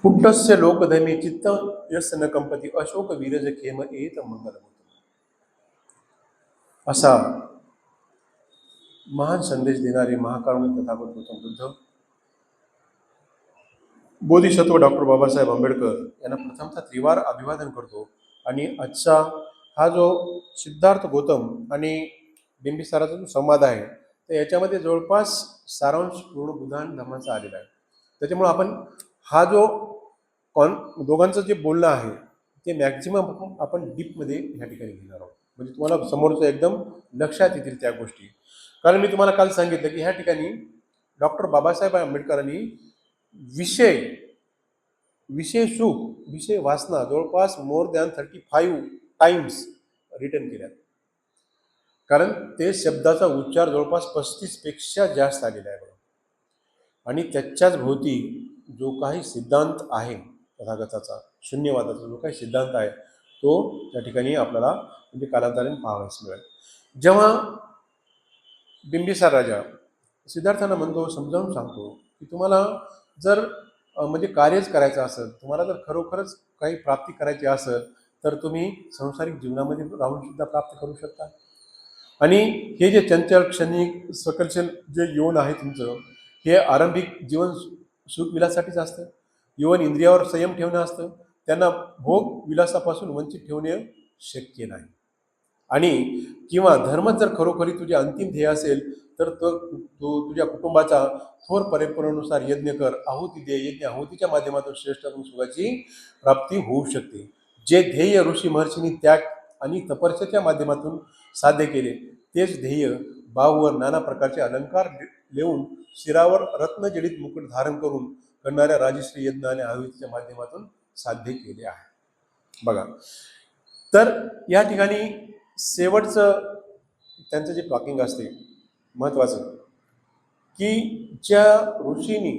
पुट्टस्य लोकधमी चित्त यस्य न कंपती अशोक वीरज खेम एत मंगलमूर्ती. असा महान संदेश देणारे महाकारुणिक तथागत गौतम बुद्ध, बोधिसत्व डॉक्टर बाबासाहेब आंबेडकर यांना प्रथमतः त्रिवार अभिवादन करतो. आणि आजचा हा जो सिद्धार्थ गौतम आणि बिंबिसाराचा जो संवाद आहे तर याच्यामध्ये जवळपास सारांश पूर्ण बुद्धान धर्माचा आलेला आहे. त्याच्यामुळे आपण हा जो दोघांचं जे बोलणं आहे ते मॅक्झिमम आपण डीपमध्ये ह्या ठिकाणी घेणार आहोत, म्हणजे तुम्हाला समोरचं एकदम लक्षात येतील त्या गोष्टी. कारण मी तुम्हाला काल सांगितलं की ह्या ठिकाणी डॉक्टर बाबासाहेब आंबेडकरांनी विषय विषय सुख विषय वासना जवळपास मोर दॅन 35 टाइम्स रिटर्न केल्यात. कारण ते शब्दाचा उच्चार जवळपास 35 पेक्षा जास्त आलेला आहे. आणि त्याच्याच भोवती जो काही सिद्धांत आहे तथागताचा, शून्यवादाचा जो काही सिद्धांत आहे तो त्या ठिकाणी आपल्याला म्हणजे कालांतराने पाहावयास मिळेल. जेव्हा बिंबिसार राजा सिद्धार्थांना म्हणतो, समजावून सांगतो की तुम्हाला जर म्हणजे कार्यच करायचं असेल, तुम्हाला जर खरोखरच काही प्राप्ती करायची असेल तर तुम्ही सांसारिक जीवनामध्ये राहून सुद्धा प्राप्त करू शकता. आणि हे जे चंचल क्षणिक सकलशन जे यौन आहे तुमचं, हे आरंभिक जीवन सुखविलासासाठीच असतं. यौन इंद्रियावर संयम ठेवणं असतं, त्यांना भोग विलासापासून वंचित ठेवणे शक्य नाही. आणि किंवा धर्म जर खरोखरी तुझे अंतिम ध्येय असेल तर तो तुझ्या कुटुंबाचा थोर परंपरेनुसार यज्ञ कर, आहुती दे. यज्ञ आहुतीच्या माध्यमातून श्रेष्ठ सुखाची प्राप्ती होऊ शकते. जे ध्येय ऋषी महर्षींनी त्याग आणि तपस्येच्या माध्यमातून साध्य केले तेच ध्येय बाहूवर नाना प्रकारचे अलंकार लेऊन शिरावर रत्नजडित मुकुट धारण करून करणाऱ्या राजश्री यज्ञ आणि आहुतीच्या माध्यमातून साध्य केले आहे. बघा, तर या ठिकाणी शेवटचं त्यांचं जे टॉकिंग असते महत्त्वाचं, की ज्या ऋषींनी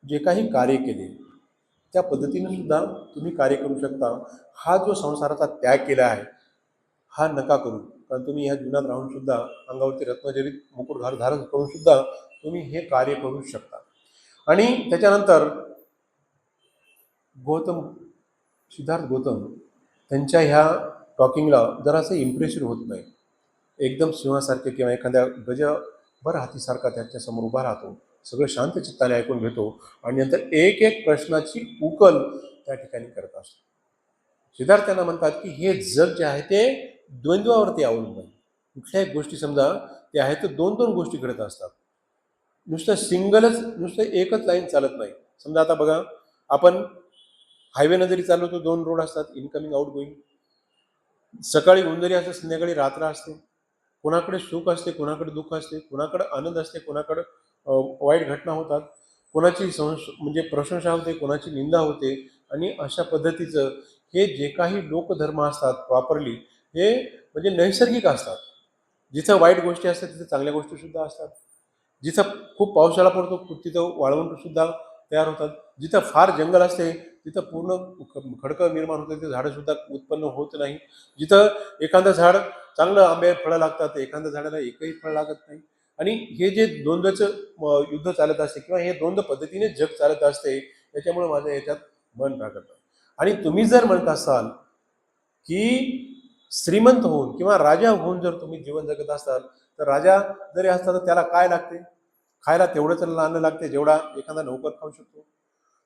जे काही कार्य केले त्या पद्धतीने सुद्धा तुम्ही कार्य करू शकता. हा जो संसाराचा त्याग केला आहे हा नका करू, कारण तुम्ही ह्या जीवनात राहून सुद्धा अंगावरती रत्नजडित मुकुट धारण करून सुद्धा तुम्ही हे कार्य करू शकता. आणि त्याच्यानंतर सिद्धार्थ गौतम त्यांच्या ह्या टॉकिंगला जरासं इम्प्रेशन होत नाही. एकदम सिंहासारखे किंवा एखाद्या गजभर हातीसारखा त्याच्यासमोर उभा राहतो, सगळं शांत चित्ताने ऐकून घेतो आणि नंतर एक एक प्रश्नाची उकल त्या ठिकाणी करत असतो. सिद्धार्थ त्यांना म्हणतात की हे जग जे आहे ते द्वंद्वावरती अवलंबून आहे. कुठल्याही गोष्टी समजा ते आहे तर दोन दोन गोष्टी घडत असतात. नुसतं एकच लाईन चालत नाही. समजा आता बघा, आपण हायवेनं जरी चाललो तर दोन रोड असतात, इनकमिंग आउट गोईंग. सकाळी ऊन जरी असते, संध्याकाळी रात्र असते. कोणाकडे सुख असते, कोणाकडे दुःख असते, कोणाकडे आनंद असते, कोणाकडे वाईट घटना होतात, कोणाची म्हणजे प्रशंसा होते, कोणाची निंदा होते. आणि अशा पद्धतीचं हे जे काही लोकधर्म असतात प्रॉपरली हे म्हणजे नैसर्गिक असतात. जिथं वाईट गोष्टी असतात तिथं चांगल्या गोष्टी सुद्धा असतात. जिथं खूप पावसाळा पडतो तिथं वाळवंट सुद्धा तयार होतात. जिथं फार जंगल असते तिथं पूर्ण खडकं निर्माण होतं, तिथं झाडं सुद्धा उत्पन्न होत नाही. जिथं एखादं झाड चांगलं आंबे फळं लागतात तर एखाद्या झाडाला एकही फळ लागत नाही. आणि हे जे द्वंद्वचं युद्ध चालत असते किंवा हे द्वंद्व पद्धतीने जग चालत असते, त्याच्यामुळे माझं याच्यात मन राखतं. आणि तुम्ही जर म्हणत असाल की श्रीमंत होऊन किंवा राजा होऊन जर तुम्ही जीवन जगत असाल तर राजा जरी असता तर त्याला काय लागते? खायला तेवढंच अन्न लागते जेवढा एखादा नोकर खाऊ शकतो.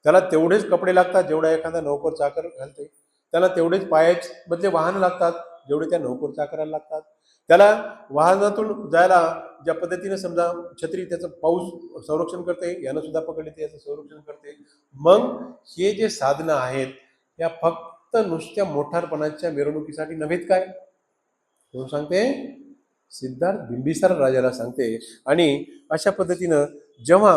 त्याला तेवढेच कपडे लागतात जेवढा एखादा नोकर चाकर घालते. त्याला तेवढेच पायाचे बदले वाहन लागतात जेवढे त्या नोकर चाकराला लागतात. त्याला वाहनातून जायला ज्या पद्धतीने समजा छत्री त्याचं पाऊस संरक्षण करते, यानं सुद्धा पकडले ते याचं संरक्षण करते. मग हे जे साधनं आहेत या फक्त नुसत्या मोठारपणाच्या मिरवणुकीसाठी नव्हेत काय? कोण सांगते? सिद्धार्थ बिंबिसार राजाला सांगते. आणि अशा पद्धतीनं जेव्हा